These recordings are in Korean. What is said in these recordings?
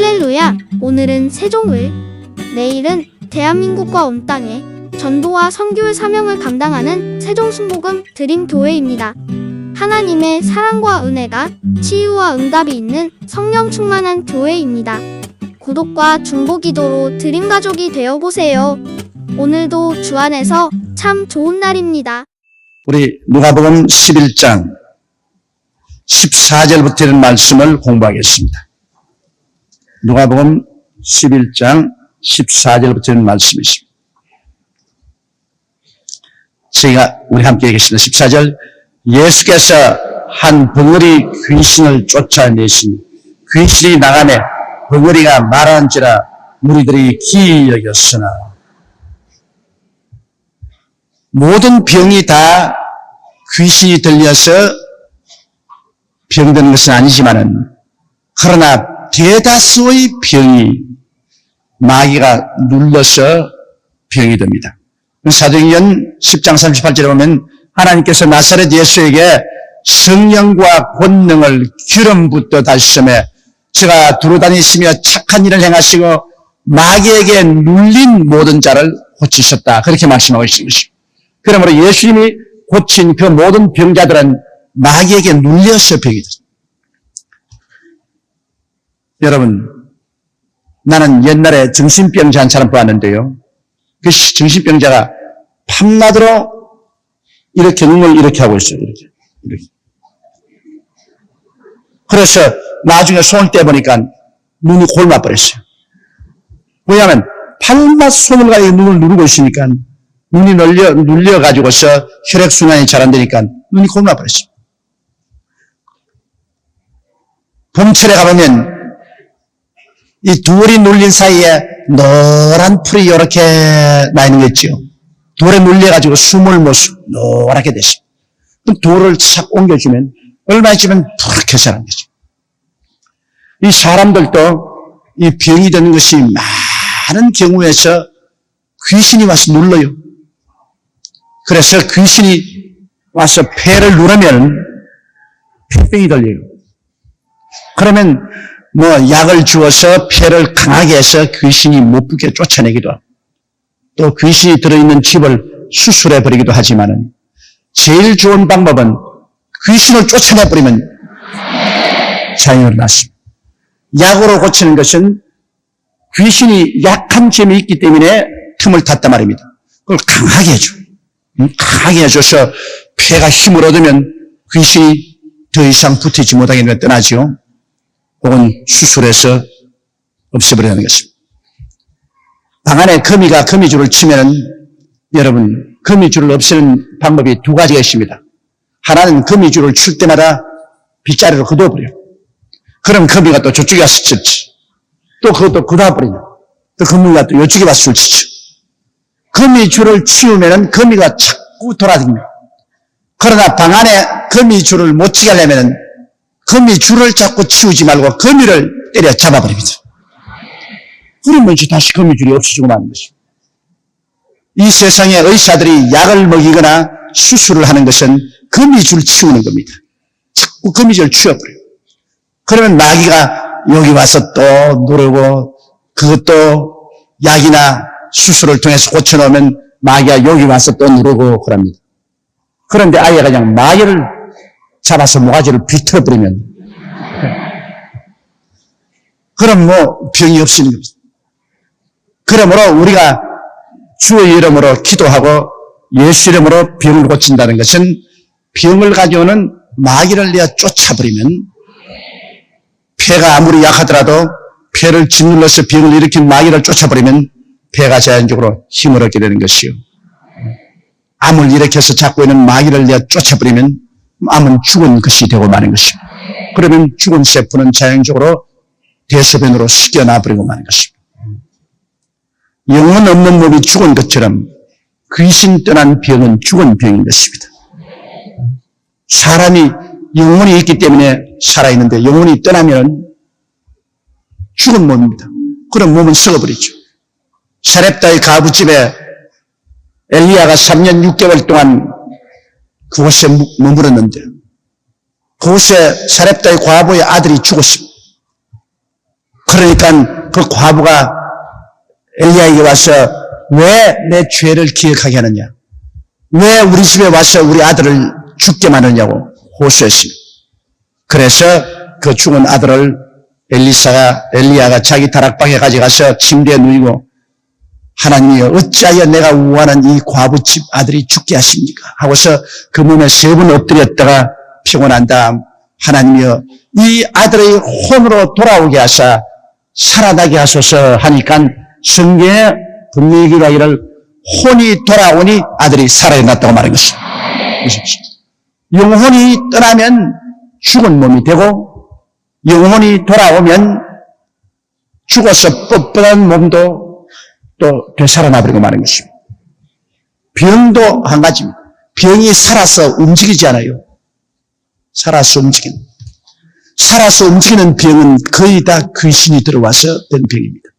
할렐루야! 오늘은 세종을, 내일은 대한민국과 온 땅에 전도와 선교의 사명을 감당하는 세종순복음 드림교회입니다. 하나님의 사랑과 은혜가 치유와 응답이 있는 성령 충만한 교회입니다. 구독과 중보기도로 드림가족이 되어보세요. 오늘도 주 안에서 참 좋은 날입니다. 우리 누가복음 11장 14절부터 있는 말씀을 공부하겠습니다. 누가복음 11장 14절부터 있는 말씀이 있습니다. 우리 함께 읽겠습니다. 14절. 예수께서 한 벙어리 귀신을 쫓아내시니 귀신이 나가매 벙어리가 말하는지라 무리들이 기이 여겼으나. 모든 병이 다 귀신이 들려서 병드는 것은 아니지만은, 그러나 대다수의 병이 마귀가 눌러서 병이 됩니다. 사도행전 10장 38절에 보면 하나님께서 나사렛 예수에게 성령과 권능을 기름 붓듯 하시며 저가 두루다니시며 착한 일을 행하시고 마귀에게 눌린 모든 자를 고치셨다. 그렇게 말씀하고 있습니다. 그러므로 예수님이 고친 그 모든 병자들은 마귀에게 눌려서 병이 됐습니다. 여러분, 나는 옛날에 정신병자 한 사람 봤는데요. 그 정신병자가 밤낮으로 이렇게 눈을 이렇게 하고 있어요. 이렇게. 그래서 나중에 손을 떼보니까 눈이 골마버렸어요. 왜냐하면 밤낮 손을 가지고 눈을 누르고 있으니까 눈이 눌려가지고서 혈액순환이 잘 안 되니까 눈이 골마버렸어요. 봄철에 가보면 이 돌이 눌린 사이에 노란 풀이 이렇게 나 있는 거 있죠. 돌에 눌려가지고 숨을 못 쉬고 노랗게 됐습니다. 그럼 돌을 착 옮겨주면 얼마 있으면 푸르게 자란 거죠. 이 사람들도 이 병이 되는 것이 많은 경우에서 귀신이 와서 눌러요. 그래서 귀신이 와서 폐를 누르면 폐병이 걸려요. 그러면 약을 주어서 폐를 강하게 해서 귀신이 못 붙게 쫓아내기도 하고, 또 귀신이 들어있는 집을 수술해버리기도 하지만은, 제일 좋은 방법은 귀신을 쫓아내버리면 자연으로 낫습니다. 약으로 고치는 것은 귀신이 약한 점이 있기 때문에 틈을 탔단 말입니다. 그걸 강하게 해줘. 강하게 해줘서 폐가 힘을 얻으면 귀신이 더 이상 붙이지 못하게 떠나죠. 혹은 수술해서 없애버리는 것입니다. 방 안에 거미줄을 치면은, 여러분, 거미줄을 없애는 방법이 두 가지가 있습니다. 하나는 거미줄을 칠 때마다 빗자루로 걷어버려요. 그럼 거미가 또 저쪽에 와서 칠지. 또 그것도 걷어버리냐. 또 거미가 또 이쪽에 와서 치죠. 거미줄을 치우면은 거미가 자꾸 돌아다닙니다. 그러나 방 안에 거미줄을 못 치게 하려면은 거미줄을 자꾸 치우지 말고 거미를 때려 잡아버립니다. 그러면 이제 다시 거미줄이 없어지고 마는 것입니다. 이 세상에 의사들이 약을 먹이거나 수술을 하는 것은 거미줄 치우는 겁니다. 자꾸 거미줄을 치워버려요. 그러면 마귀가 여기 와서 또 누르고, 그것도 약이나 수술을 통해서 고쳐놓으면 마귀가 여기 와서 또 누르고 그럽니다. 그런데 아예 그냥 마귀를 잡아서 모가지를 비틀어버리면, 그럼 병이 없어지는 겁니다. 그러므로 우리가 주의 이름으로 기도하고 예수 이름으로 병을 고친다는 것은, 병을 가져오는 마귀를 내어 쫓아버리면, 폐가 아무리 약하더라도 폐를 짓눌러서 병을 일으킨 마귀를 쫓아버리면 폐가 자연적으로 힘을 얻게 되는 것이요. 암을 일으켜서 잡고 있는 마귀를 내어 쫓아버리면 암은 죽은 것이 되고 마는 것입니다. 그러면 죽은 세포는 자연적으로 대소변으로 씻겨나버리고 마는 것입니다. 영혼 없는 몸이 죽은 것처럼 귀신 떠난 병은 죽은 병인 것입니다. 사람이 영혼이 있기 때문에 살아있는데 영혼이 떠나면 죽은 몸입니다. 그럼 몸은 썩어버리죠. 사렙다의 가부집에 엘리야가 3년 6개월 동안 그곳에 머물었는데, 그곳에 사렙다의 과부의 아들이 죽었습니다. 그러니까 그 과부가 엘리야에게 와서 왜 내 죄를 기억하게 하느냐? 왜 우리 집에 와서 우리 아들을 죽게 만드냐고 호소했습니다. 그래서 그 죽은 아들을 엘리야가 자기 다락방에 가져가서 침대에 누이고 하나님이여 어찌하여 내가 우환한 이 과부 집 아들이 죽게 하십니까? 하고서 그 몸에 3번 엎드렸다가 피곤한 다음 하나님이여 이 아들의 혼으로 돌아오게 하사 살아나게 하소서 하니까 성경에 분명히 기록하기를 혼이 돌아오니 아들이 살아났다고 말한 것입니다. 보십시오. 영혼이 떠나면 죽은 몸이 되고 영혼이 돌아오면 죽어서 뻣뻣한 몸도 또 되살아나버리고 마는 것입니다. 병도 한 가지입니다. 병이 살아서 움직이지 않아요. 살아서 움직이는 병은 거의 다 귀신이 들어와서 된 병입니다.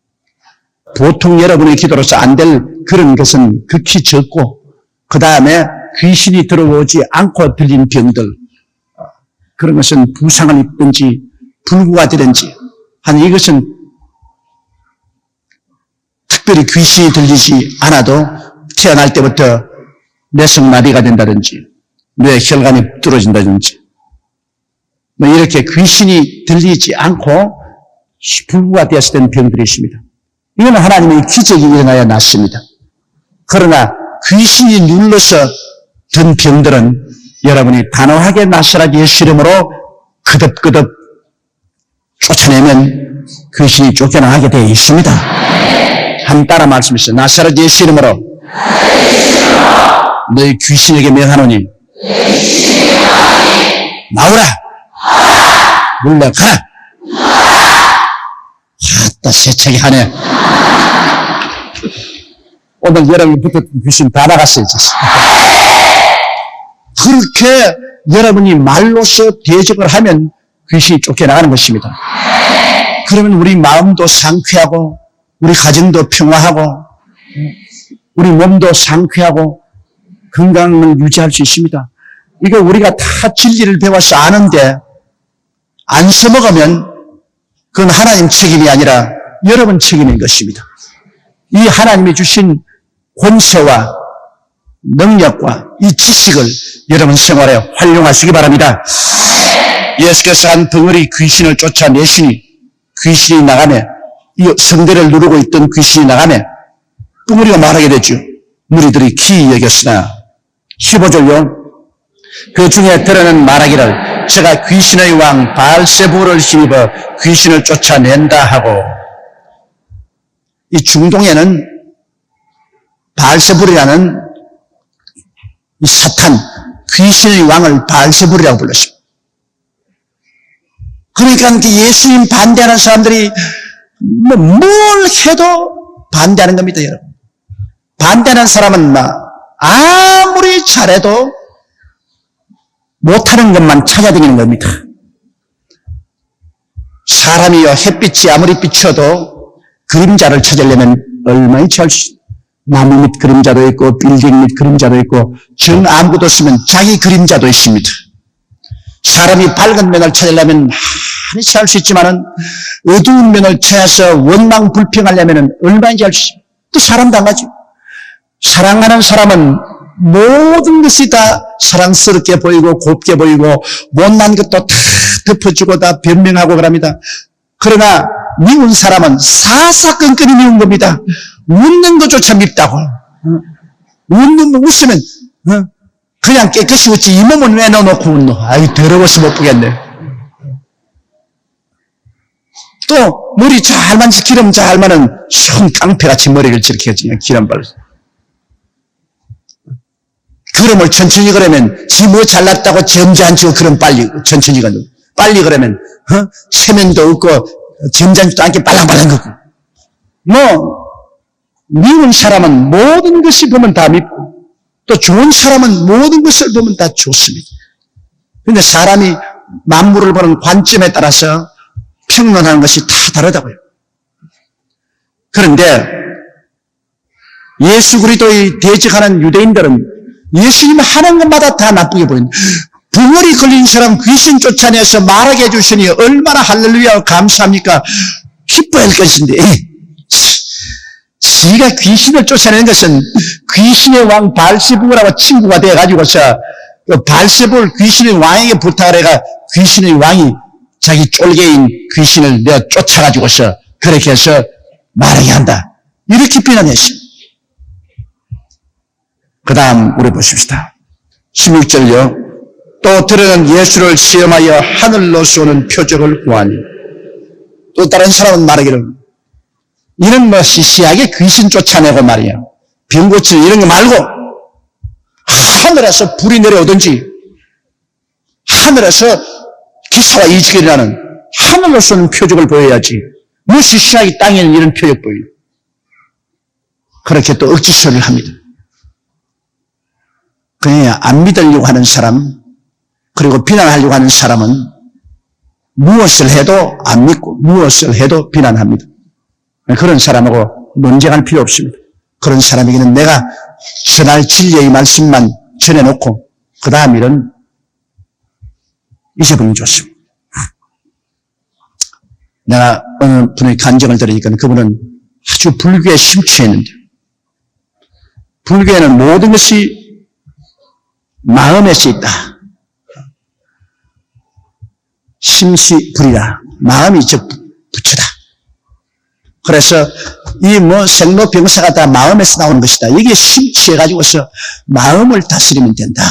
보통 여러분의 기도로서 안 될 그런 것은 극히 적고 그 다음에 귀신이 들어오지 않고 들린 병들 그런 것은 부상을 입든지 불구가 되든지 하는 이것은 특별히 귀신이 들리지 않아도 태어날 때부터 뇌성마비가 된다든지 뇌 혈관이 뚫어진다든지 뭐 이렇게 귀신이 들리지 않고 불구가 되어서 된 병들이 있습니다. 이건 하나님의 기적이 일어나야 낫습니다. 그러나 귀신이 눌러서 든 병들은 여러분이 단호하게 나사렛 예수 이름으로 그득그득 쫓아내면 귀신이 쫓겨나게 되어 있습니다. 한 따라 말씀하시죠. 나사렛 예수 이름으로 너희 귀신에게 명하노니 나오라 물러가라 아따 세차게 하네. 오늘 여러분이 붙었던 귀신 다 나갔어요. 그렇게 여러분이 말로서 대적을 하면 귀신이 쫓겨나가는 것입니다. 그러면 우리 마음도 상쾌하고 우리 가정도 평화하고 우리 몸도 상쾌하고 건강을 유지할 수 있습니다. 이거 우리가 다 진리를 배워서 아는데 안 써먹으면 그건 하나님 책임이 아니라 여러분 책임인 것입니다. 이 하나님이 주신 권세와 능력과 이 지식을 여러분 생활에 활용하시기 바랍니다. 예수께서 한 덩어리 귀신을 쫓아내시니 귀신이 나가며 이 성대를 누르고 있던 귀신이 나가며 덩어리가 말하게 됐죠. 무리들이 기이 여겼으나 15절요. 그 중에 들어는 말하기를 제가 귀신의 왕 바알세불을 힘입어 귀신을 쫓아낸다 하고 이 중동에는 바알세불이라는 이 사탄 귀신의 왕을 바알세불이라고 불렀습니다. 그러니까 예수님 반대하는 사람들이 뭘 해도 반대하는 겁니다, 여러분. 반대하는 사람은 아무리 잘해도 못하는 것만 찾아다니는 겁니다. 사람이요 햇빛이 아무리 비춰도 그림자를 찾으려면 얼마나 나무 밑 그림자도 있고 빌딩 밑 그림자도 있고 정 아무것도 없으면 자기 그림자도 있습니다. 사람이 밝은 면을 찾으려면 많이 찾을 수 있지만은 어두운 면을 찾아서 원망 불평하려면 얼마인지 알 수 있습니다. 또 사람도 안 가죠. 사랑하는 사람은 모든 것이 다 사랑스럽게 보이고 곱게 보이고 못난 것도 다 덮어주고 다 변명하고 그럽니다. 그러나 미운 사람은 사사건건이 미운 겁니다. 웃는 것조차 밉다고. 웃으면 그냥 깨끗이 웃지 이 몸은 왜 넣어놓고 웃노? 아이 더러워서 못 보겠네. 또 머리 잘 만지 기름 잘 마는 손 깡패같이 머리를 저렇게 그냥 기름 발라서 그럼을 천천히 그러면 지 뭐 잘났다고 점지 안 치고 그럼 빨리 천천히 가는 빨리 그러면 체면도 없고 점잖지도 않게 빨랑빨랑 걷고 미운 사람은 모든 것이 보면 다 밉고 또 좋은 사람은 모든 것을 보면 다 좋습니다. 그런데 사람이 만물을 보는 관점에 따라서 평론하는 것이 다 다르다고요. 그런데 예수 그리스도의 대적하는 유대인들은 예수님 하는 것마다 다 나쁘게 보인다. 붕어리 걸린 사람 귀신 쫓아내서 말하게 해주시니 얼마나 할렐루야 감사합니까? 기뻐할 것인데, 지가 귀신을 쫓아내는 것은 귀신의 왕 발세부라고 친구가 돼가지고서 그 발세부를 귀신의 왕에게 부탁을 해가 귀신의 왕이 자기 쫄개인 귀신을 내가 쫓아가지고서 그렇게 해서 말하게 한다. 이렇게 비난했어요. 그 다음 우리 보십시다. 16절요. 또 들으는 예수를 시험하여 하늘로 쏘는 표적을 구하니. 또 다른 사람은 말하기를 이런 뭐 시시하게 귀신 쫓아내고 말이야. 병 고치는 이런 거 말고 하늘에서 불이 내려오든지 하늘에서 기사와 이직이 일어나는 하늘로 쏘는 표적을 보여야지. 뭐 시시하게 땅에는 이런 표적 보여. 그렇게 또 억지소리를 합니다. 그냥 안 믿으려고 하는 사람 그리고 비난하려고 하는 사람은 무엇을 해도 안 믿고 무엇을 해도 비난합니다. 그런 사람하고 논쟁할 필요 없습니다. 그런 사람에게는 내가 전할 진리의 말씀만 전해놓고 그 다음 일은 잊어버리면 좋습니다. 내가 어느 분의 간증을 들으니까 그분은 아주 불교에 심취했는데 불교에는 모든 것이 마음에서 있다. 심시불이라 마음이 즉 부처다. 그래서 이 뭐 생로병사가 다 마음에서 나오는 것이다. 이게 심취해가지고서 마음을 다스리면 된다.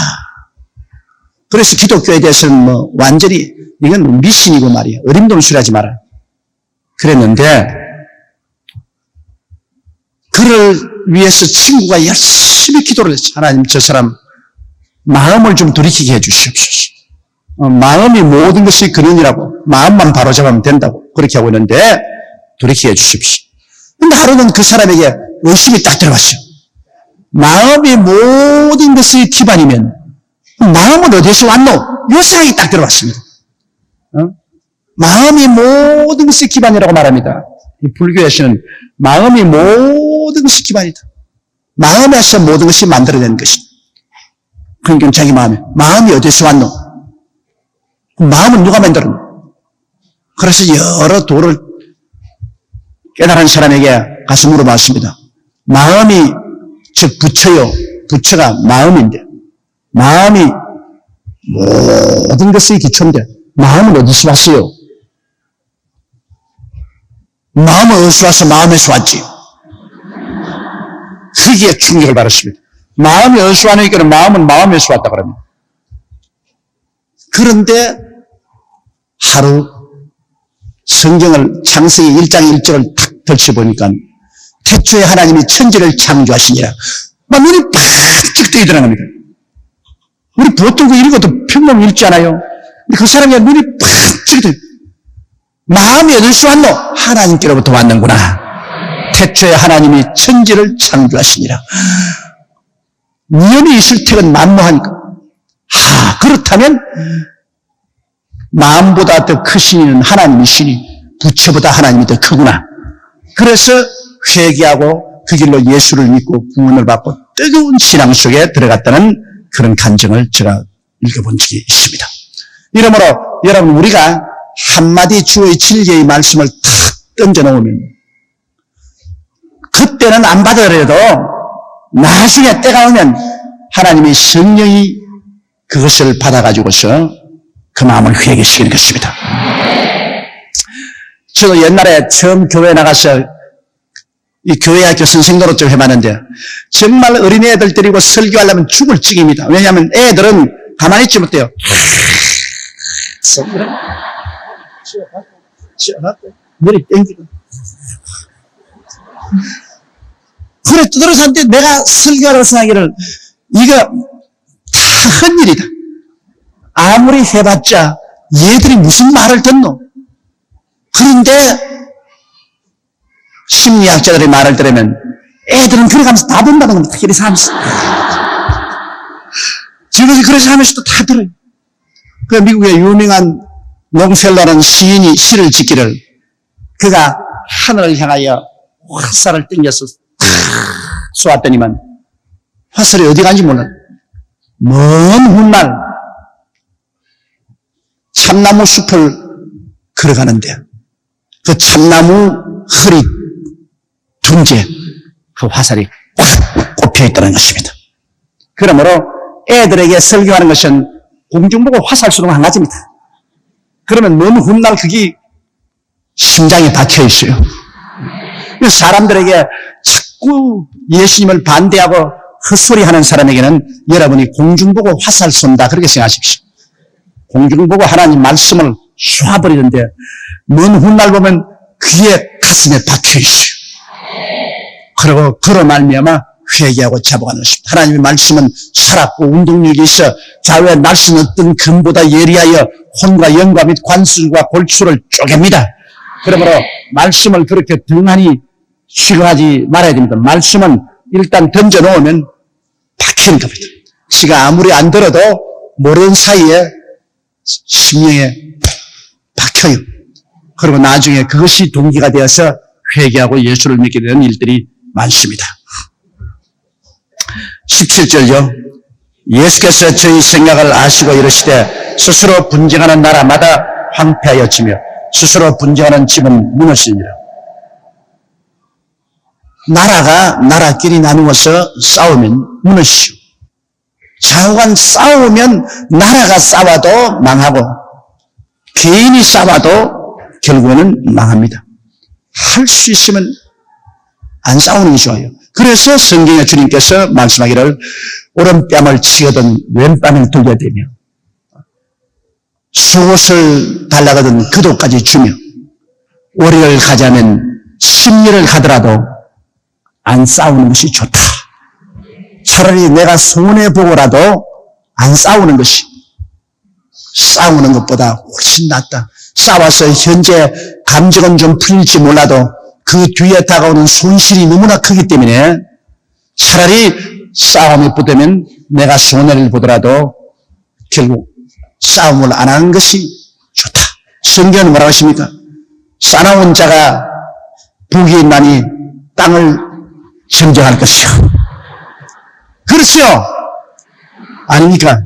그래서 기독교에 대해서는 뭐 완전히 이건 미신이고 말이야. 어림동술하지 마라. 그랬는데 그를 위해서 친구가 열심히 기도를 했죠. 하나님 저 사람 마음을 좀 돌이키게 해주시옵소서. 마음이 모든 것이 근원이라고 마음만 바로잡으면 된다고 그렇게 하고 있는데 돌이키게 해주십시오. 근데 하루는 그 사람에게 의심이 딱 들어왔어요. 마음이 모든 것의 기반이면 마음은 어디서 왔노? 요 생각이 딱 들어왔습니다. 마음이 모든 것의 기반이라고 말합니다. 이 불교에서는 마음이 모든 것의 기반이다. 마음에서 모든 것이 만들어낸 것이다. 그러니까 자기 마음이 어디서 왔노? 마음은 누가 만들었노? 그래서 여러 도를 깨달은 사람에게 가서 물어봤습니다. 마음이 즉 부처요. 부처가 마음인데 마음이 모든 것의 기초인데 마음은 어디서 왔어요? 마음은 어디서 와서 마음에서 왔지? 거기에 충격을 받았습니다. 마음이 어디서 왔으니까 마음은 마음에서 왔다 그럽니다. 그런데 하루 성경을 창세기 1장 1절을 탁 펼쳐보니까 태초에 하나님이 천지를 창조하시니라. 막 눈이 팍 뜨이더라는 겁니다. 우리 보통 그 읽어도 평범 읽지 않아요? 근데 그 사람이 눈이 팍 뜨이더라고요. 마음이 어디서 왔노? 하나님께로부터 왔는구나. 태초에 하나님이 천지를 창조하시니라. 니은이 있을 택은 만무하니까. 그렇다면 마음보다 더 크신 이는 하나님이시니 부처보다 하나님이 더 크구나. 그래서 회개하고 그 길로 예수를 믿고 구원을 받고 뜨거운 신앙 속에 들어갔다는 그런 간증을 제가 읽어본 적이 있습니다. 이러므로 여러분 우리가 한마디 주의 진리의 말씀을 탁 던져놓으면 그때는 안 받아들여도 나중에 때가 오면 하나님의 성령이 그것을 받아가지고서 그 마음을 회개시키는 것입니다. 저도 옛날에 처음 교회에 나가서 이 교회학교 선생 노릇을 해봤는데 정말 어린애들 데리고 설교하려면 죽을 찍입니다. 왜냐하면 애들은 가만히 있지 못해요. 머리 땡기고 그래 두드러서 한때 내가 설교하라고 생각하기를 이거 다 헛일이다. 아무리 해봤자 얘들이 무슨 말을 듣노? 그런데 심리학자들의 말을 들으면 애들은 그래 가면서 다 본다는 겁니다. 이래서 하면서 지금까지 그래서 하면서도 다 들어요. 그 미국의 유명한 롱펠러라는 시인이 시를 짓기를 그가 하늘을 향하여 화살을 땡겨서 쏘았더니만 화살이 어디 간지 몰라. 먼 훗날 참나무 숲을 걸어가는데 그 참나무 허리 둔지에 그 화살이 꽉 꼽혀 있다는 것입니다. 그러므로 애들에게 설교하는 것은 공중보고 화살 쏘는 한 가지입니다. 그러면 먼 훗날 그게 심장에 박혀 있어요. 사람들에게 자꾸 예수님을 반대하고 헛소리하는 사람에게는 여러분이 공중보고 화살 쏜다 그렇게 생각하십시오. 공중보고 하나님 말씀을 쏴버리는데 먼 훗날 보면 귀에 가슴에 박혀 있어요. 그리고 그로 말미암아 회개하고 자복하는 것입니다. 하나님의 말씀은 살았고 운동력이 있어 좌우에 날씨는 어떤 금보다 예리하여 혼과 영과 및 관술과 골수를 쪼갭니다. 그러므로 말씀을 그렇게 등한히 취급하지 말아야 됩니다. 말씀은 일단 던져놓으면 박히는 겁니다. 지가 아무리 안 들어도 모르는 사이에 심령에 박혀요. 그리고 나중에 그것이 동기가 되어서 회개하고 예수를 믿게 되는 일들이 많습니다. 17절요. 예수께서 저희 생각을 아시고 이르시되 스스로 분쟁하는 나라마다 황폐하여지며 스스로 분쟁하는 집은 무너지니라. 나라가 나라끼리 나누어서 싸우면 무너지죠. 좌우간 싸우면 나라가 싸워도 망하고 개인이 싸워도 결국에는 망합니다. 할 수 있으면 안 싸우는 게 좋아요. 그래서 성경에 주님께서 말씀하기를 오른뺨을 치거든 왼뺨을 돌려대며 속옷을 달라거든 그도까지 주며 오리를 가자면 심리를 가더라도 안 싸우는 것이 좋다. 차라리 내가 손해보고라도 안 싸우는 것이 싸우는 것보다 훨씬 낫다. 싸워서 현재 감정은 좀 풀릴지 몰라도 그 뒤에 다가오는 손실이 너무나 크기 때문에 차라리 싸움이 붙으면 내가 손해를 보더라도 결국 싸움을 안 하는 것이 좋다. 성경은 뭐라고 하십니까? 싸나운 자가 복이 있나니 땅을 점령할 것이요. 그렇죠? 아닙니까?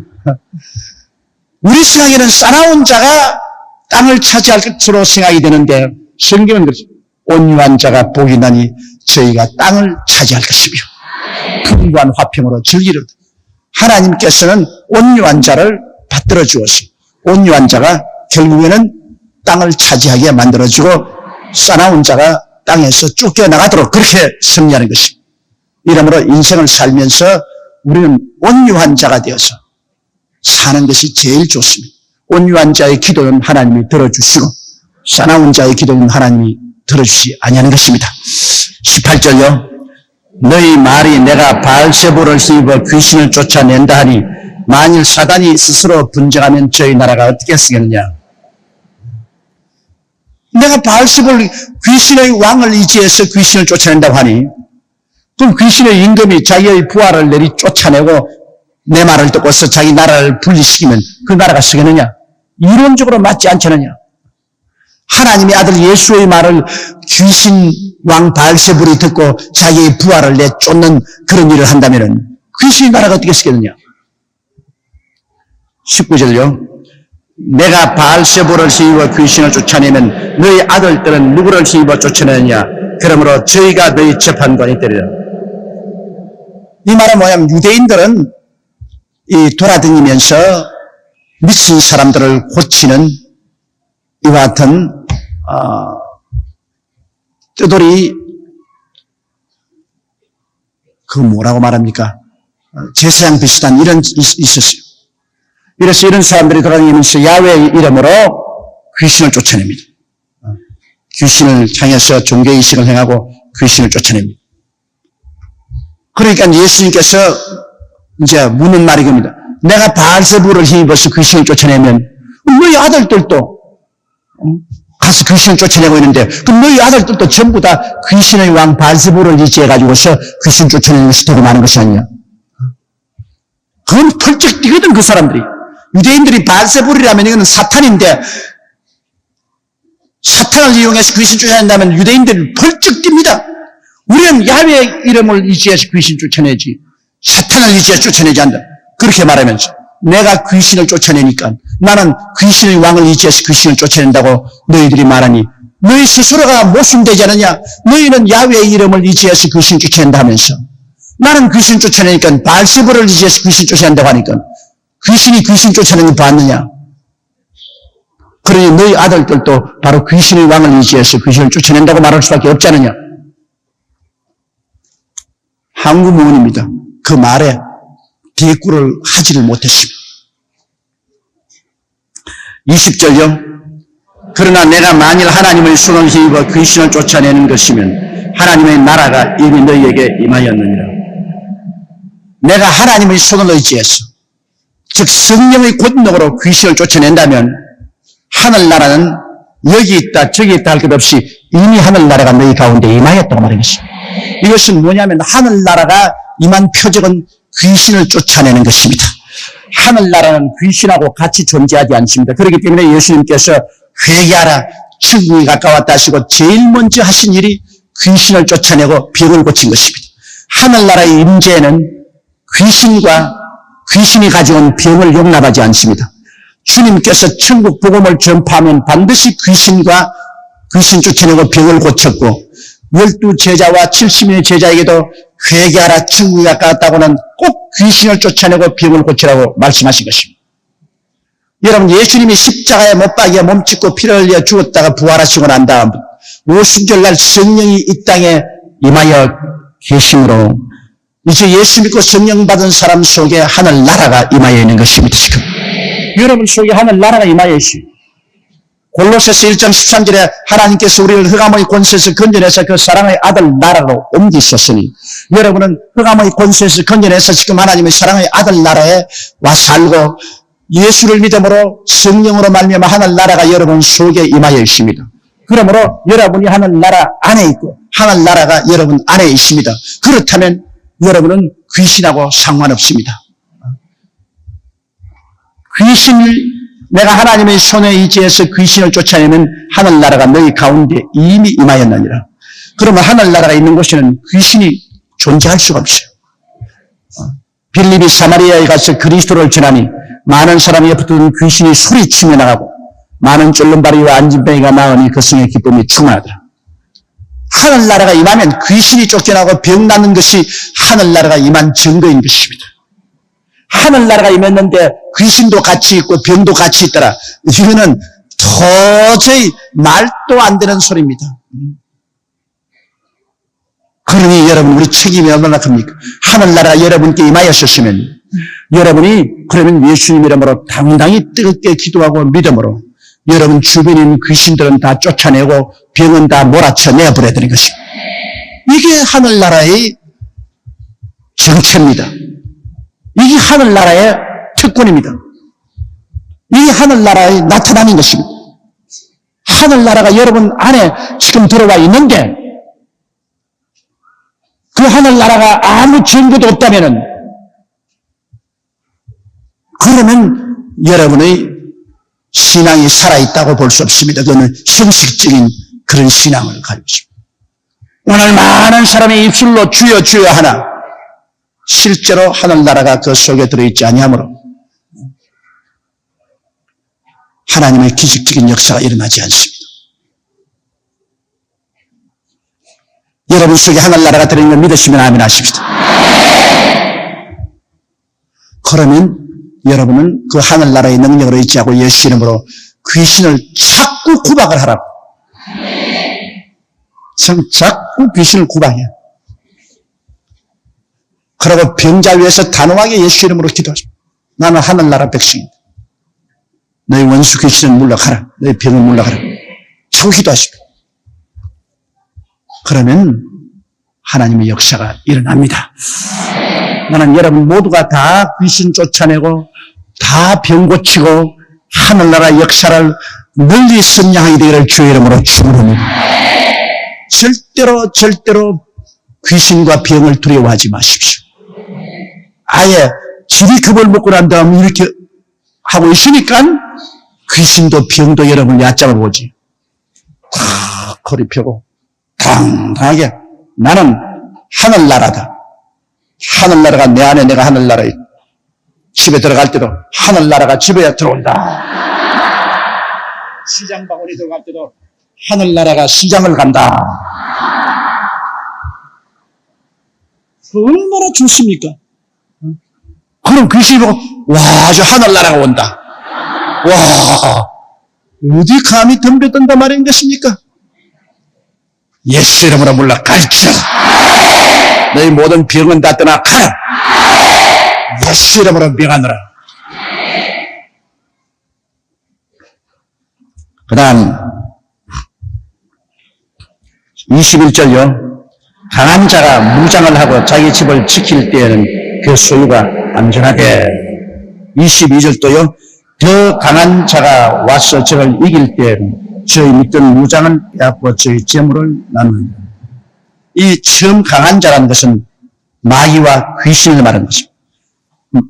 우리 생각에는 싸나운 자가 땅을 차지할 것으로 생각이 되는데 성경은 그렇죠. 온유한 자가 복이 나니 저희가 땅을 차지할 것이며 풍부한 화평으로 즐기리로다. 하나님께서는 온유한 자를 받들어 주었어요. 온유한 자가 결국에는 땅을 차지하게 만들어주고 싸나운 자가 땅에서 쫓겨나가도록 그렇게 승리하는 것입니다. 이러므로 인생을 살면서 우리는 온유한 자가 되어서 사는 것이 제일 좋습니다. 온유한 자의 기도는 하나님이 들어주시고 싸나운 자의 기도는 하나님이 들어주지 아니하는 것입니다. 18절요. 너희 말이 내가 바알세불을 힘입어 귀신을 쫓아낸다 하니 만일 사단이 스스로 분쟁하면 저희 나라가 어떻게 쓰겠느냐. 내가 바알세불 귀신의 왕을 의지해서 귀신을 쫓아낸다고 하니 그럼 귀신의 임금이 자기의 부하를 내리 쫓아내고 내 말을 듣고서 자기 나라를 분리시키면 그 나라가 쓰겠느냐. 이론적으로 맞지 않잖느냐. 하나님의 아들 예수의 말을 귀신 왕 바알세불이 듣고 자기의 부하를 내쫓는 그런 일을 한다면 귀신의 나라가 어떻게 쓰겠느냐. 19절요. 내가 바알세불을 힘입어 귀신을 쫓아내면 너희 아들들은 누구를 힘입어 쫓아내느냐. 그러므로 저희가 너희 재판관이 되리라. 이 말은 뭐냐면 유대인들은 이 돌아다니면서 미친 사람들을 고치는 이와 같은 뜨돌이 그 뭐라고 말합니까? 제사장 비슷한 이런 있었어요. 그래서 이런 사람들이 돌아다니면서 야훼의 이름으로 귀신을 쫓아냅니다. 귀신을 향해서 종교의식을 행하고 귀신을 쫓아냅니다. 그러니까 예수님께서 이제 묻는 말이 겁니다. 내가 바알세불을 힘입어서 귀신을 쫓아내면 너희 아들들도 가서 귀신을 쫓아내고 있는데 그럼 너희 아들들도 전부 다 귀신의 왕 바알세불을 의지해가지고서 귀신 쫓아내는 것이 되고 마는 것이 아니냐. 그건 펄쩍 뛰거든 그 사람들이. 유대인들이 바알세불이라면 이거는 사탄인데 사탄을 이용해서 귀신 쫓아낸다면 유대인들은 펄쩍 뜁니다. 우리는 야훼의 이름을 의지해서 귀신 쫓아내지 사탄을 의지해서 쫓아내지 않는다. 그렇게 말하면서 내가 귀신을 쫓아내니까 나는 귀신의 왕을 의지해서 귀신을 쫓아낸다고 너희들이 말하니 너희 스스로가 모순되지 않느냐? 너희는 야훼의 이름을 의지해서 귀신 쫓아낸다면서. 나는 귀신 쫓아내니까 바알세불을 의지해서 귀신 쫓아낸다고 하니까 귀신이 귀신 쫓아내는 거 봤느냐? 그러니 너희 아들들도 바로 귀신의 왕을 의지해서 귀신을 쫓아낸다고 말할 수밖에 없지 않느냐? 항구무원입니다. 그 말에 대꾸를 하지를 못했습니다. 20절요. 그러나 내가 만일 하나님의 손을 힘입어 귀신을 쫓아내는 것이면 하나님의 나라가 이미 너희에게 임하였느니라. 내가 하나님의 손을 의지해서, 즉 성령의 권능으로 귀신을 쫓아낸다면 하늘나라는 여기 있다 저기 있다 할 것 없이 이미 하늘나라가 너희 가운데 임하였다고 말하겠습니다. 이것은 뭐냐면 하늘나라가 임한 표적은 귀신을 쫓아내는 것입니다. 하늘나라는 귀신하고 같이 존재하지 않습니다. 그렇기 때문에 예수님께서 회개하라 천국이 가까웠다 하시고 제일 먼저 하신 일이 귀신을 쫓아내고 병을 고친 것입니다. 하늘나라의 임재에는 귀신과 귀신이 가져온 병을 용납하지 않습니다. 주님께서 천국 복음을 전파하면 반드시 귀신과 귀신 쫓아내고 병을 고쳤고 12제자와 70명의 제자에게도 회개하라 천국이 가까웠다고는 꼭 귀신을 쫓아내고 병을 고치라고 말씀하신 것입니다. 여러분, 예수님이 십자가에 못 박여 몸짓고 피를 흘려 죽었다가 부활하시고 난 다음 오순절날 성령이 이 땅에 임하여 계심으로 이제 예수 믿고 성령 받은 사람 속에 하늘나라가 임하여 있는 것입니다. 지금 여러분 속에 하늘나라가 임하여 있습니다. 골로새서 1장 13절에 하나님께서 우리를 흑암의 권세에서 건져내서 그 사랑의 아들 나라로 옮기셨으니 여러분은 흑암의 권세에서 건져내서 지금 하나님의 사랑의 아들 나라에 와 살고 예수를 믿음으로 성령으로 말미암아 하늘나라가 여러분 속에 임하여 있습니다. 그러므로 여러분이 하늘나라 안에 있고 하늘나라가 여러분 안에 있습니다. 그렇다면 여러분은 귀신하고 상관없습니다. 귀신을 내가 하나님의 손에 의지해서 귀신을 쫓아내면 하늘나라가 너희 가운데 이미 임하였느니라. 그러면 하늘나라가 있는 곳에는 귀신이 존재할 수가 없어요. 빌립이 사마리아에 가서 그리스도를 전하니 많은 사람이 붙은 귀신이 소리치며 나가고 많은 쫄름바리와 안진뱅이가 나으니 그 성의 기쁨이 충만하더라. 하늘나라가 임하면 귀신이 쫓겨나고 병 낫는 것이 하늘나라가 임한 증거인 것입니다. 하늘나라가 임했는데 귀신도 같이 있고 병도 같이 있더라. 이거는 도저히 말도 안 되는 소리입니다. 그러니 여러분 우리 책임이 얼마나 큽니까? 하늘나라가 여러분께 임하였었으면 여러분이 그러면 예수님 이름으로 당당히 뜨겁게 기도하고 믿음으로 여러분 주변에 있는 귀신들은 다 쫓아내고 병은 다 몰아쳐 내버려야 되는 것입니다. 이게 하늘나라의 정체입니다. 이게 하늘나라의 특권입니다. 이게 하늘나라의 나타남인 것입니다. 하늘나라가 여러분 안에 지금 들어와 있는데 그 하늘나라가 아무 증거도 없다면은 그러면 여러분의 신앙이 살아있다고 볼 수 없습니다. 그거는 형식적인 그런 신앙을 가지고 있습니다. 오늘 많은 사람의 입술로 주여 주여 하나 실제로 하늘나라가 그 속에 들어있지 아니하므로 하나님의 기적적인 역사가 일어나지 않습니다. 여러분 속에 하늘나라가 들어있는 걸 믿으시면 아멘 하십시다. 그러면 여러분은 그 하늘나라의 능력을 의지하고 예수 이름으로 귀신을 자꾸 구박을 하라고. 자꾸 귀신을 구박해. 그리고 병자 위에서 단호하게 예수 이름으로 기도하십니다. 나는 하늘나라 백성입니다. 너희 원수 귀신은 물러가라. 너희 병은 물러가라. 자꾸 기도하십니다. 그러면 하나님의 역사가 일어납니다. 나는 여러분 모두가 다 귀신 쫓아내고 다 병 고치고 하늘나라 역사를 널리 선양하게 되기를 주의 이름으로 축원합니다. 절대로 귀신과 병을 두려워하지 마십시오. 아예 질이 겁을 먹고 난 다음 이렇게 하고 있으니까 귀신도 병도 여러분 얕잡아 보지. 다 거리 펴고 당당하게 나는 하늘나라다. 하늘나라가 내 안에 내가 하늘나라에 집에 들어갈 때도 하늘나라가 집에 들어온다. 시장 방울이 들어갈 때도 하늘나라가 시장을 간다. 얼마나 좋습니까? 그럼 귀신이 보고, 와, 저 하늘나라가 온다. 와, 어디 감히 덤벼든다 말인 것입니까? 예수 이름으로 물러갈지어. 너희 모든 병은 다 떠나가라. 예수 이름으로 명하노라. 그 다음 21절요. 강한 자가 무장을 하고 자기 집을 지킬 때에는 그 소유가 안전하게. 22절도요. 더 강한 자가 와서 저를 이길 때에는 저희 믿던 무장을 빼앗고 저희 재물을 나눈다. 이 처음 강한 자라는 것은 마귀와 귀신을 말하는 것입니다.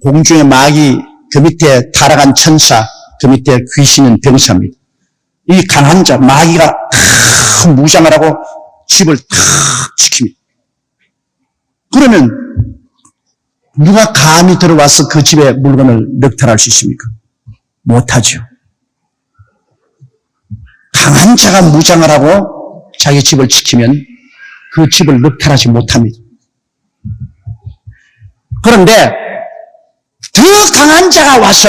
공중의 마귀, 그 밑에 타락한 천사, 그 밑에 귀신은 병사입니다. 이 강한 자, 마귀가 탁 무장을 하고 집을 탁 지킵니다. 그러면 누가 감히 들어와서 그 집에 물건을 넉탈할 수 있습니까? 못하죠. 강한 자가 무장을 하고 자기 집을 지키면 그 집을 넉탈하지 못합니다. 그런데 더 강한 자가 와서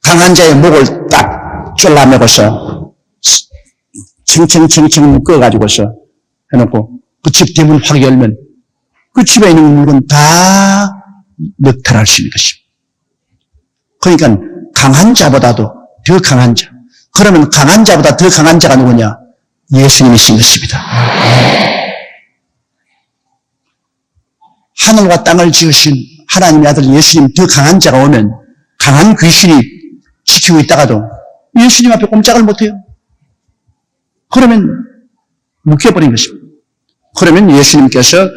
강한 자의 목을 딱 졸라매고서 층층층층 묶어가지고서 해놓고 그 집 대문 확 열면 그 집에 있는 물건 다 넉탈할 수 있는 것입니다. 그러니까 강한 자보다도 더 강한 자. 그러면 강한 자보다 더 강한 자가 누구냐? 예수님이신 것입니다. 하늘과 땅을 지으신 하나님의 아들 예수님 더 강한 자가 오면 강한 귀신이 지키고 있다가도 예수님 앞에 꼼짝을 못해요. 그러면 묶여버린 것입니다. 그러면 예수님께서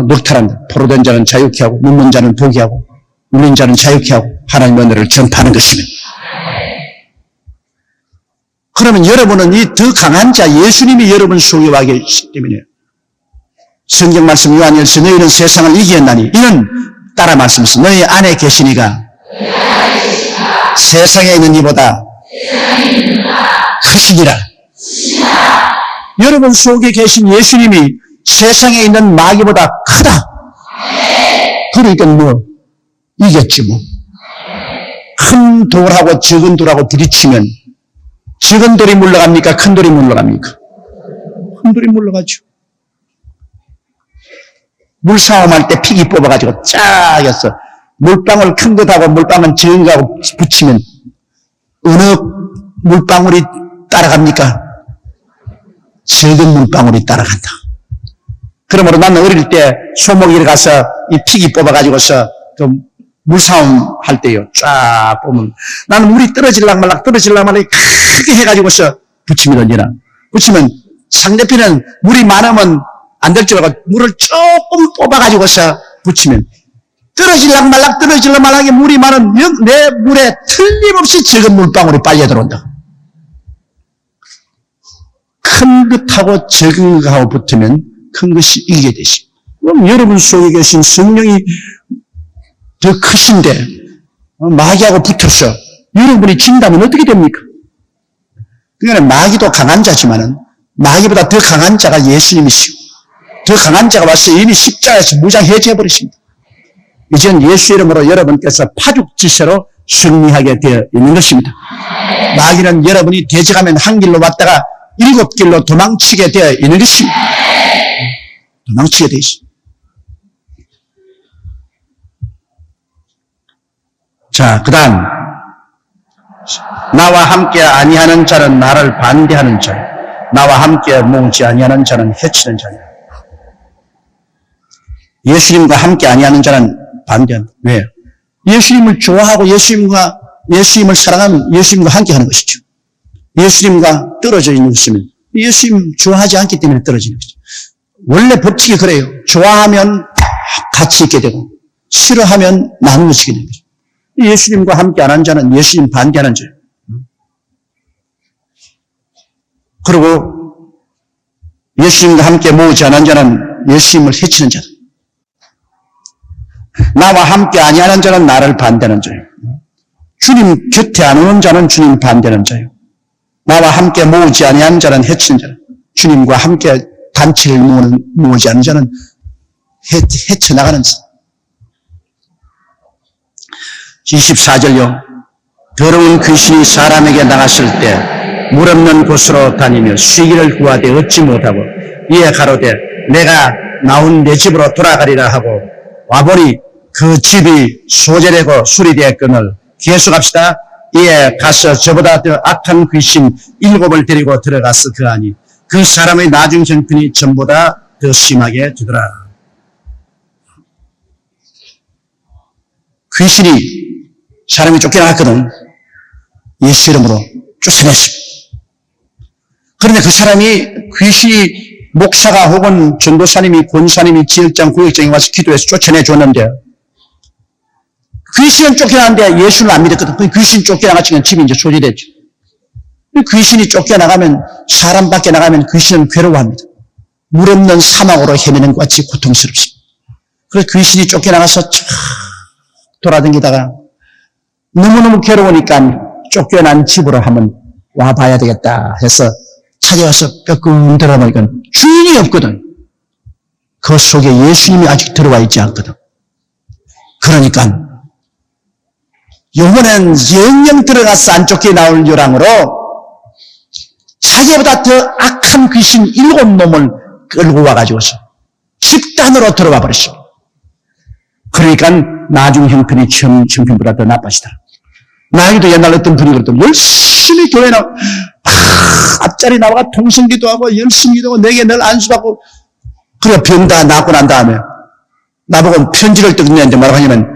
넉탈한다. 포로된 자는 자유케 하고 눈먼 자는 보게 하고 울린 자는 자유케 하고 하나님의 은혜를 전파하는 것입니다. 그러면 여러분은 이 더 강한 자 예수님이 여러분 속에 와 계시기 때문에 성경 말씀 요한일서 너희는 세상을 이겼나니 이는 따라 말씀하신 너희 안에 계시니가 세상에 있는 이보다 크시니라. 여러분 속에 계신 예수님이 세상에 있는 마귀보다 크다. 그러니까 뭐 이겼지 뭐. 큰 돌하고 적은 돌하고 부딪히면 적은 돌이 물러갑니까? 큰 돌이 물러갑니까? 큰 돌이 물러가죠. 물싸움할 때 픽이 뽑아가지고 쫙 해서 물방울 큰 것하고 물방울 적은 것하고 붙이면 어느 물방울이 따라갑니까? 적은 물방울이 따라간다. 그러므로 나는 어릴 때 소목이를 가서 이 픽이 뽑아가지고서 그 물싸움 할 때요. 쫙 보면 나는 물이 떨어질락 말락 크게 해가지고서 붙이면 언제나. 붙이면 상대편은 물이 많으면 안 될 줄 알고 물을 조금 뽑아가지고서 붙이면 떨어질락 말락에 물이 많은 내 물에 틀림없이 적은 물방울이 빨려 들어온다. 큰 것하고 적은 것하고 붙으면 큰 것이 이기게 되시. 그럼 여러분 속에 계신 성령이 더 크신데 마귀하고 붙어서 여러분이 진다면 어떻게 됩니까? 그러니까 마귀도 강한 자지만은 마귀보다 더 강한 자가 예수님이시고 더 강한 자가 와서 이미 십자가에서 무장해제 버리십니다. 이제는 예수 이름으로 여러분께서 파죽지세로 승리하게 되어 있는 것입니다. 마귀는 여러분이 대적하면 한 길로 왔다가 7길로 도망치게 되어 있는 것입니다. 도망치게 되어 있습니다. 자, 그 다음 나와 함께 아니하는 자는 나를 반대하는 자요 나와 함께 모으지 아니하는 자는 해치는 자요. 예수님과 함께 아니하는 자는 반대한다. 왜요? 예수님을 좋아하고 예수님을 사랑하면 예수님과 함께 하는 것이죠. 예수님과 떨어져 있는 것이면 예수님 좋아하지 않기 때문에 떨어지는 것이죠. 원래 법칙이 그래요. 좋아하면 같이 있게 되고 싫어하면 나누어지게 되는 거죠. 예수님과 함께 안 한 자는 예수님 반대하는 자예요. 그리고 예수님과 함께 모으지 않은 자는 예수님을 해치는 자다. 나와 함께 아니하는 자는 나를 반대하는 자예요. 주님 곁에 안 오는 자는 주님 반대하는 자예요. 나와 함께 모으지 아니한 자는 해치는 자라. 주님과 함께 단체를 모으지 않는 자는 헤쳐나가는 자. 24절요. 더러운 귀신이 사람에게 나갔을 때 물 없는 곳으로 다니며 쉬기를 구하되 얻지 못하고 이에 가로되 내가 나온 내 집으로 돌아가리라 하고 와보니 그 집이 소재되고 수리되었거늘 계속합시다. 이에 가서 저보다 더 악한 귀신 7을 데리고 들어가서 그하니 그 사람의 나중 형편이 전보다 더 심하게 되더라. 귀신이 사람이 쫓겨나갔거든. 예수 이름으로 쫓아냈어. 그런데 그 사람이 귀신이 목사가 혹은 전도사님이 권사님이 지역장 구역장에 와서 기도해서 쫓아내 줬는데 귀신은 쫓겨나는데 예수를 안 믿었거든. 그 귀신 쫓겨나갔으면 집이 이제 소지됐죠. 귀신이 쫓겨나가면 사람 밖에 나가면 귀신은 괴로워합니다. 물 없는 사막으로 헤매는 것 같이 고통스럽습니다. 그래서 귀신이 쫓겨나가서 쫙 돌아다니다가 너무너무 괴로우니까 쫓겨난 집으로 한번 와봐야 되겠다 해서 찾아와서 뼈끔 들어보니까 주인이 없거든. 그 속에 예수님이 아직 들어와 있지 않거든. 그러니까 요번엔 영영 들어가서 안 쫓겨 나올 요랑으로 자기보다 더 악한 귀신 7놈을 끌고 와가지고서 집단으로 들어와 버렸어. 그러니까 나중 형편이 처음 형편보다 더 나빠지더라. 나이도 옛날 어떤 분이 그랬더니 열심히 교회 앞자리 나와가 통성기도 하고 열심히 기도하고 내게 늘 안수받고 그래 병 다 낫고 난 다음에 나보고 편지를 뜯는데 뭐라고 하냐면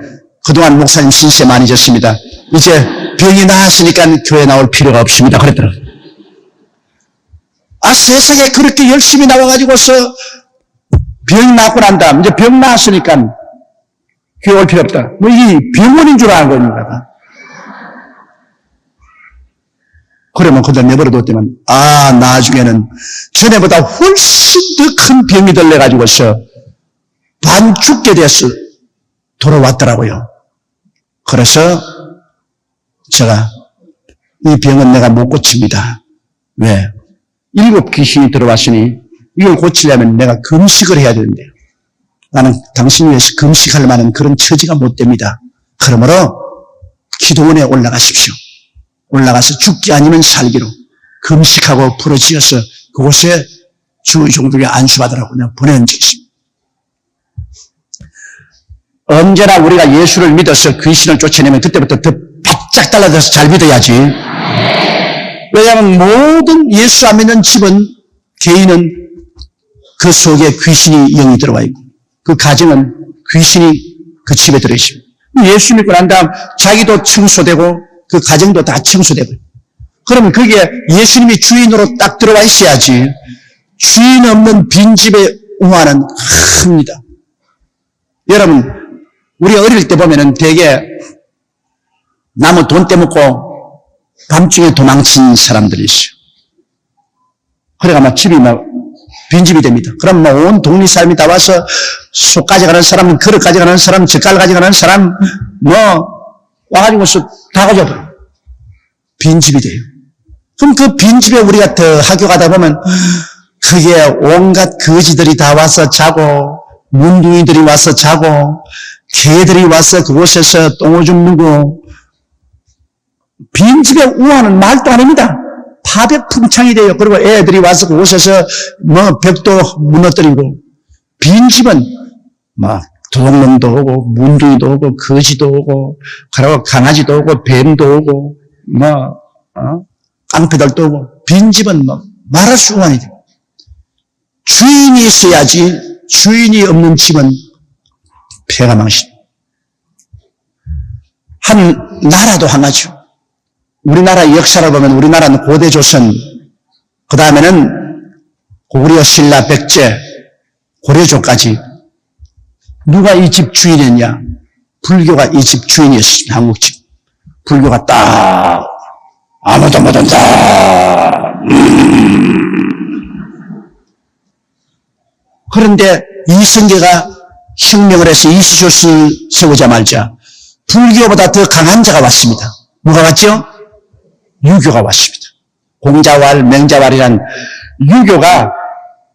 그동안 목사님 신세 많이 졌습니다. 이제 병이 나았으니까 교회 나올 필요가 없습니다. 그랬더라고요. 아 세상에 그렇게 열심히 나와가지고서 병 낫고 난 다음 이제 병 나았으니까 교회 올 필요 없다. 뭐 이 병원인 줄 아는 겁니다. 그러면 그들 내버려뒀더만 나중에는 전에보다 훨씬 더 큰 병이 들려가지고서 반 죽게 돼서 돌아왔더라고요. 그래서 제가 이 병은 내가 못 고칩니다. 왜? 7 귀신이 들어왔으니 이걸 고치려면 내가 금식을 해야 되는데요. 나는 당신 위해서 금식할 만한 그런 처지가 못 됩니다. 그러므로 기도원에 올라가십시오. 올라가서 죽기 아니면 살기로 금식하고 부르짖어서 그곳에 주 종들에게 안수받으라고 내가 보내는 적이 있습니다. 언제나 우리가 예수를 믿어서 귀신을 쫓아내면 그때부터 더 바짝 달라져서 잘 믿어야지. 왜냐하면 모든 예수 안 믿는 집은 개인은 그 속에 귀신이 영이 들어와 있고 그 가정은 귀신이 그 집에 들어있습니다. 예수 믿고 난 다음 자기도 청소되고 그 가정도 다 청소되고 그러면 거기에 예수님이 주인으로 딱 들어와 있어야지. 주인 없는 빈집의 웅화는 큽니다. 여러분 우리 어릴 때 보면은 되게 나무 돈 떼먹고 밤중에 도망친 사람들이 있어요. 그래가 막 집이 막 빈집이 됩니다. 그럼 뭐 온 동네 사람이 다 와서 속 가져가는 사람, 그릇 가져가는 사람, 젓갈 가져가는 사람, 뭐 와가지고서 다 가져버려. 빈집이 돼요. 그럼 그 빈집에 우리가 더 학교 가다 보면 그게 온갖 거지들이 다 와서 자고 문둥이들이 와서 자고 개들이 와서 그곳에서 똥오줌 누고 빈집의 우화는 말도 안 합니다. 파백풍창이 돼요. 그리고 애들이 와서 그곳에서 뭐 벽도 무너뜨리고 빈집은 막 도둑놈도 오고 문둥이도 오고 거지도 오고 그리고 강아지도 오고 뱀도 오고 뭐 깡패들도 오고 빈집은 뭐 말할 수 없는 일이에요. 주인이 있어야지 주인이 없는 집은 폐가 망신. 한 나라도 하나죠. 우리나라 역사를 보면 우리나라는 고대 조선, 그 다음에는 고구려 신라 백제, 고려조까지 누가 이 집 주인이었냐? 불교가 이 집 주인이었습니다. 한국 집. 불교가 딱 아무도 못 온다. 그런데 이성계가 혁명을 해서 이시조선을 세우자마자 불교보다 더 강한 자가 왔습니다. 누가 왔죠? 유교가 왔습니다. 공자왈, 맹자왈이란 유교가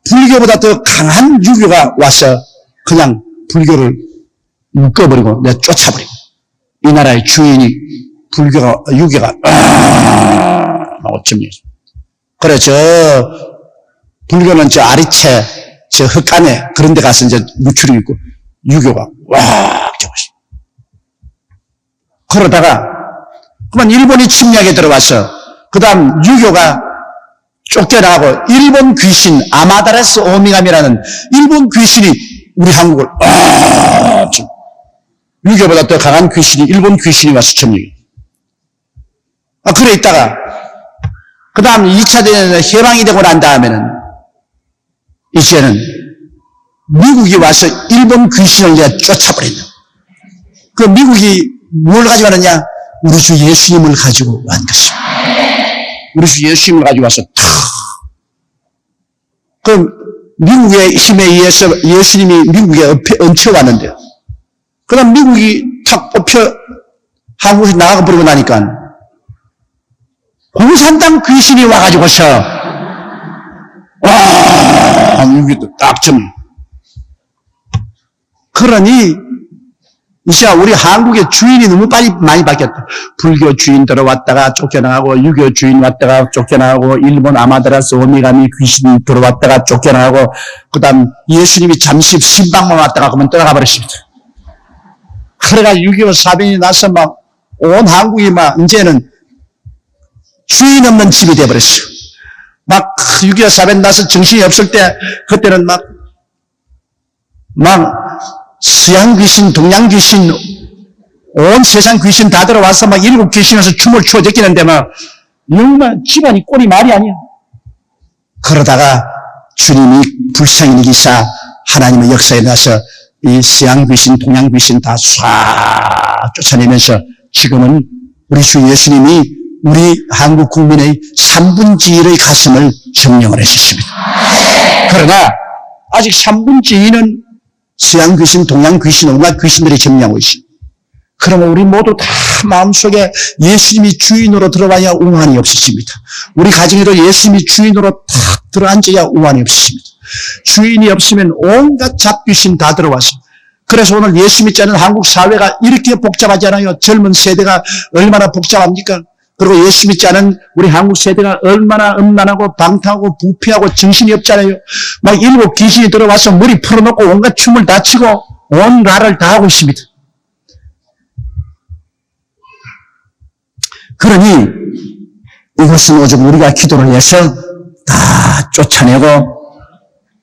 불교보다 더 강한 유교가 와서 그냥 불교를 묶어버리고 내가 쫓아버리고 이 나라의 주인이 유교가 하고 점령했어. 그래 불교는 아리채 흑간에 그런 데 가서 이제 무추를 입고 유교가 와 적었어. 그러다가 그만 일본이 침략에 들어와서 그 다음 유교가 쫓겨나고 일본 귀신 아마다라스 오미가미라는 일본 귀신이 우리 한국을 유교보다 더 강한 귀신이 일본 귀신이 와서 점령해. 그래 있다가 그 다음 2차 대전에 해방이 되고 난 다음에는 이제는 미국이 와서 일본 귀신을 내가 쫓아버린다. 그 미국이 뭘 가지고 왔느냐? 우리 주 예수님을 가지고 왔 것입니다. 우리 주 예수님을 가지고 와서 그 미국의 힘에 의해서 예수님이 미국에 얹혀왔는데요. 그 다음 미국이 탁 뽑혀 한국에서 나가 버리고 나니까 공산당 귀신이 와가지고서 미국이 딱 점. 그러니 이제 우리 한국의 주인이 너무 많이 바뀌었다. 불교 주인 들어왔다가 쫓겨나가고 유교 주인 왔다가 쫓겨나가고 일본 아마다라스 오미가미 귀신 들어왔다가 쫓겨나가고 그 다음 예수님이 잠시 신방만 왔다가 그러면 떠나가 버렸습니다. 그래가 6.25 사변이 나서 막 온 한국이 막 이제는 주인 없는 집이 되어버렸어요. 막 6.25 사변 나서 정신이 없을 때 그때는 막 서양 귀신, 동양 귀신, 온 세상 귀신 다 들어와서 막 7 귀신에서 춤을 추어 제끼는데 막 정말 집안이 꼴이 말이 아니야. 그러다가 주님이 불쌍히 여기사 하나님의 역사에 나서 이 서양 귀신, 동양 귀신 다 쏴 쫓아내면서 지금은 우리 주 예수님이 우리 한국 국민의 3분의 1의 가슴을 점령을 했었습니다. 그러나 아직 3분의 2는 서양 귀신, 동양 귀신, 온갖 귀신들이 점령하고 있습니다. 그러면 우리 모두 다 마음속에 예수님이 주인으로 들어와야 우환이 없으십니다. 우리 가정에도 예수님이 주인으로 탁 들어앉아야 우환이 없으십니다. 주인이 없으면 온갖 잡귀신 다 들어와서 그래서 오늘 예수 믿지 않는 한국 사회가 이렇게 복잡하지 않아요. 젊은 세대가 얼마나 복잡합니까? 그리고 예수 믿지 않은 우리 한국 세대가 얼마나 음란하고 방탕하고 부패하고 정신이 없잖아요. 막 7 귀신이 들어와서 머리 풀어놓고 온갖 춤을 다 추고 온 나라를 다 하고 있습니다. 그러니 이것은 오직 우리가 기도를 해서 다 쫓아내고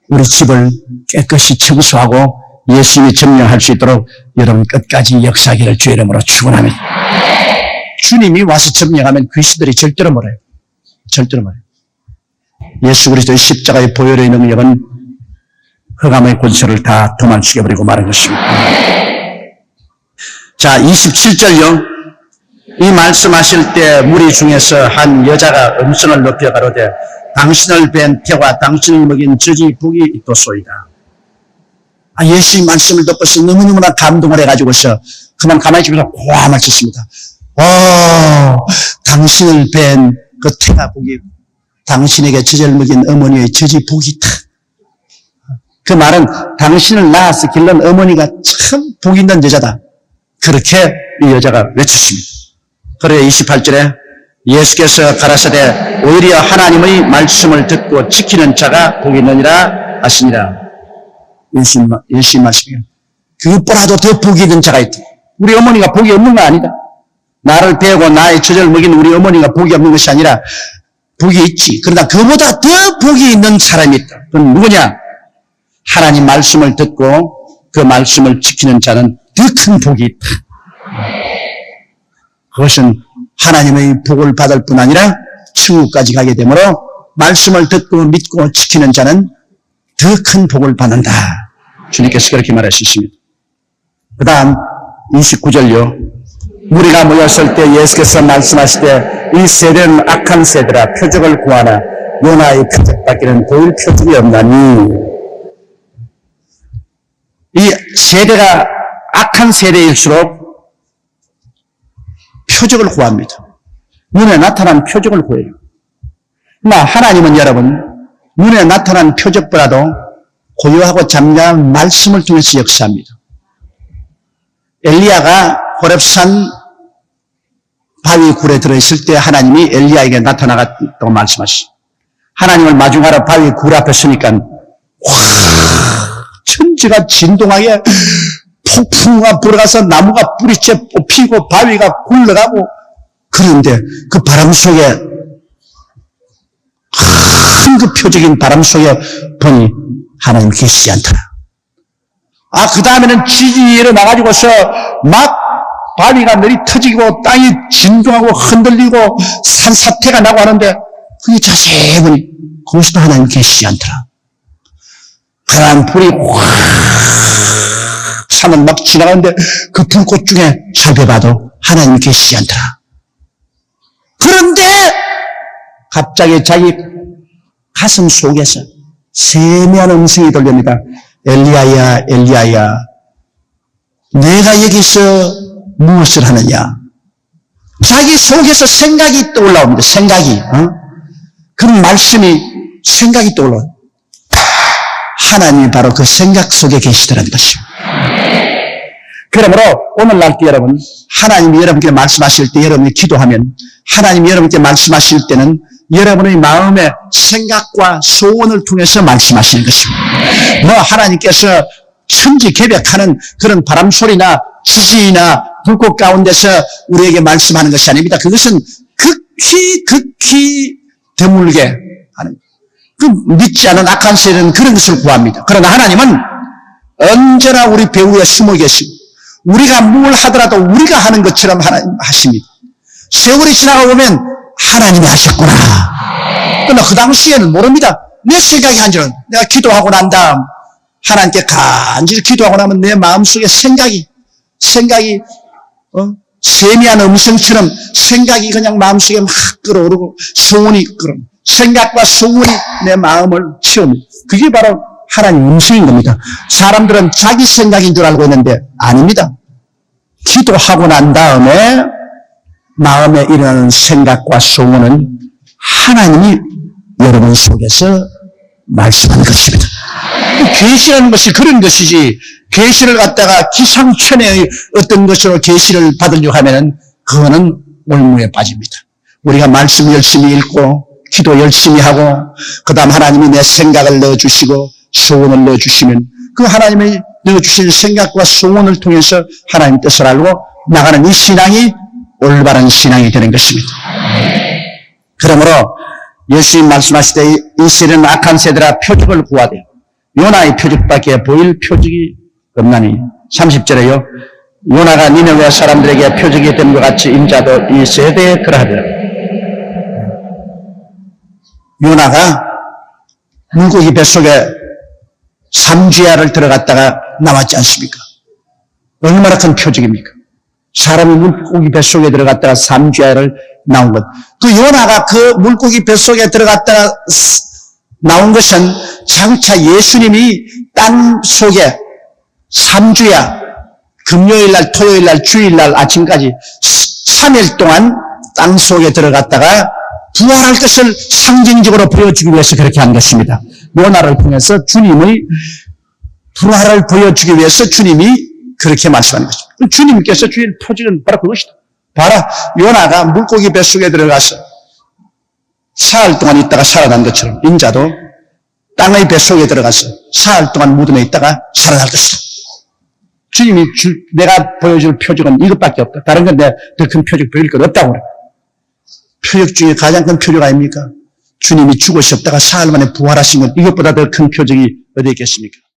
우리 집을 깨끗이 청소하고 예수님이 점령할 수 있도록 여러분 끝까지 역사하기를 주의 이름으로 축원합니다. 주님이 와서 점령하면 귀신들이 절대로 몰아요. 절대로 몰아요. 예수 그리스도의 십자가의 보혈의 능력은 흑암의 권세를 다 도망치게버리고 마는 것입니다. 자, 27절요. 이 말씀하실 때 무리 중에서 한 여자가 음성을 높여 가로되 당신을 뵌 태와 당신을 먹인 젖이 복이 있도소이다. 예수의 말씀을 듣고서 너무너무나 감동을 해가지고서 그만 가만히 있으면서 고함을 쳤습니다. 당신을 뵌 그 태가 복이, 당신에게 젖을 먹인 어머니의 젖이 복이 있다. 그 말은 당신을 낳아서 길른 어머니가 참 복 있는 여자다. 그렇게 이 여자가 외쳤습니다. 그래 28절에 예수께서 가라사대 오히려 하나님의 말씀을 듣고 지키는 자가 복이 있느니라 하시니라. 예수님 말씀이에요. 그것보다도 더 복이 있는 자가 있다. 우리 어머니가 복이 없는 거 아니다. 나를 배우고 나의 젖을 먹인 우리 어머니가 복이 없는 것이 아니라 복이 있지. 그러나 그보다 더 복이 있는 사람이 있다. 그건 누구냐? 하나님 말씀을 듣고 그 말씀을 지키는 자는 더 큰 복이 있다. 그것은 하나님의 복을 받을 뿐 아니라 천국까지 가게 되므로 말씀을 듣고 믿고 지키는 자는 더 큰 복을 받는다. 주님께서 그렇게 말하셨습니다. 그 다음 29절요. 우리가 모였을 때 예수께서 말씀하실 때 이 세대는 악한 세대라 표적을 구하나 요나의 표적밖에는 보일 표적이 없나니. 이 세대가 악한 세대일수록 표적을 구합니다. 눈에 나타난 표적을 구해요. 하나님은 여러분, 눈에 나타난 표적보다도 고요하고 잠잠한 말씀을 통해서 역사합니다. 엘리야가 호렙산 바위 굴에 들어있을 때 하나님이 엘리야에게 나타나갔다고 말씀하시죠. 하나님을 마중하러 바위 굴 앞에 서니까 천지가 진동하게 폭풍우가 불어가서 나무가 뿌리째 뽑히고 바위가 굴러가고, 그런데 그 바람 속에, 큰 그 표적인 바람 속에 보니 하나님 계시지 않더라. 그 다음에는 지진이 일어나가지고서 막 바위가 내리 터지고 땅이 진동하고 흔들리고 산사태가 나고 하는데, 그게 자세히 보니 거기서도 하나님 계시지 않더라. 하나님 불이 확 산을 막 지나가는데 그 불꽃 중에 살펴봐도 하나님 계시지 않더라. 그런데 갑자기 자기 가슴 속에서 세미한 음성이 들립니다. 엘리야야, 엘리야야, 내가 여기서 무엇을 하느냐? 자기 속에서 생각이 떠올라옵니다. 생각이. 그런 말씀이, 생각이 떠올라옵니다. 하나님이 바로 그 생각 속에 계시더라는 것입니다. 그러므로 오늘날도 여러분, 하나님이 여러분께 말씀하실 때 여러분이 기도하면, 하나님이 여러분께 말씀하실 때는 여러분의 마음의 생각과 소원을 통해서 말씀하시는 것입니다. 하나님께서 천지개벽하는 그런 바람소리나 지진이나 불꽃 가운데서 우리에게 말씀하는 것이 아닙니다. 그것은 극히 드물게 하는, 믿지 않은 악한 세력은 그런 것을 구합니다. 그러나 하나님은 언제나 우리 배후에 숨어 계시고, 우리가 뭘 하더라도 우리가 하는 것처럼 하나님 하십니다. 세월이 지나가 보면 하나님이 하셨구나. 그러나 그 당시에는 모릅니다. 내 생각이 한 줄은, 내가 기도하고 난 다음 하나님께 간절히 기도하고 나면 내 마음속에 생각이 세미한 음성처럼 생각이 그냥 마음속에 막 끌어오르고 소원이 생각과 소원이 내 마음을 채웁니다. 그게 바로 하나님 음성인 겁니다. 사람들은 자기 생각인 줄 알고 있는데 아닙니다. 기도하고 난 다음에 마음에 일어나는 생각과 소원은 하나님이 여러분 속에서 말씀하는 것입니다. 계시라는 것이 그런 것이지, 계시를 갖다가 기상천외의 어떤 것으로 계시를 받으려고 하면은 그거는 올무에 빠집니다. 우리가 말씀 열심히 읽고 기도 열심히 하고 그 다음 하나님이 내 생각을 넣어주시고 소원을 넣어주시면 그 하나님이 넣어주신 생각과 소원을 통해서 하나님 뜻을 알고 나가는 이 신앙이 올바른 신앙이 되는 것입니다. 그러므로 예수님 말씀하실 때 이 세대는 악한 세대라 표적을 구하되 요나의 표적밖에 보일 표적이 없나니 30절에요. 요나가 니느웨 사람들에게 표적이 된 것 같이 인자도 이 세대에 그러하더라. 요나가 물고기 뱃속에 3주야를 들어갔다가 나왔지 않습니까? 얼마나 큰 표적입니까? 사람이 물고기 뱃속에 들어갔다가 3주야를 나온 것. 그 요나가 그 물고기 뱃속에 들어갔다가 나온 것은 장차 예수님이 땅 속에 3주야, 금요일날, 토요일날, 주일날 아침까지 3일 동안 땅 속에 들어갔다가 부활할 것을 상징적으로 보여주기 위해서 그렇게 한 것입니다. 요나를 통해서 주님의 부활을 보여주기 위해서 주님이 그렇게 말씀하는 것입니다. 주님께서 주신 표적은 바로 그것이다. 봐라, 요나가 물고기 뱃속에 들어가서 사흘 동안 있다가 살아난 것처럼 인자도 땅의 뱃속에 들어가서 사흘 동안 무덤에 있다가 살아날 것이다. 주님이 내가 보여줄 표적은 이것밖에 없다. 다른 건 내가 더 큰 표적 보일 것 없다고 그래. 표적 중에 가장 큰 표적 아닙니까? 주님이 죽으셨다가 사흘 만에 부활하신 것, 이것보다 더 큰 표적이 어디 있겠습니까?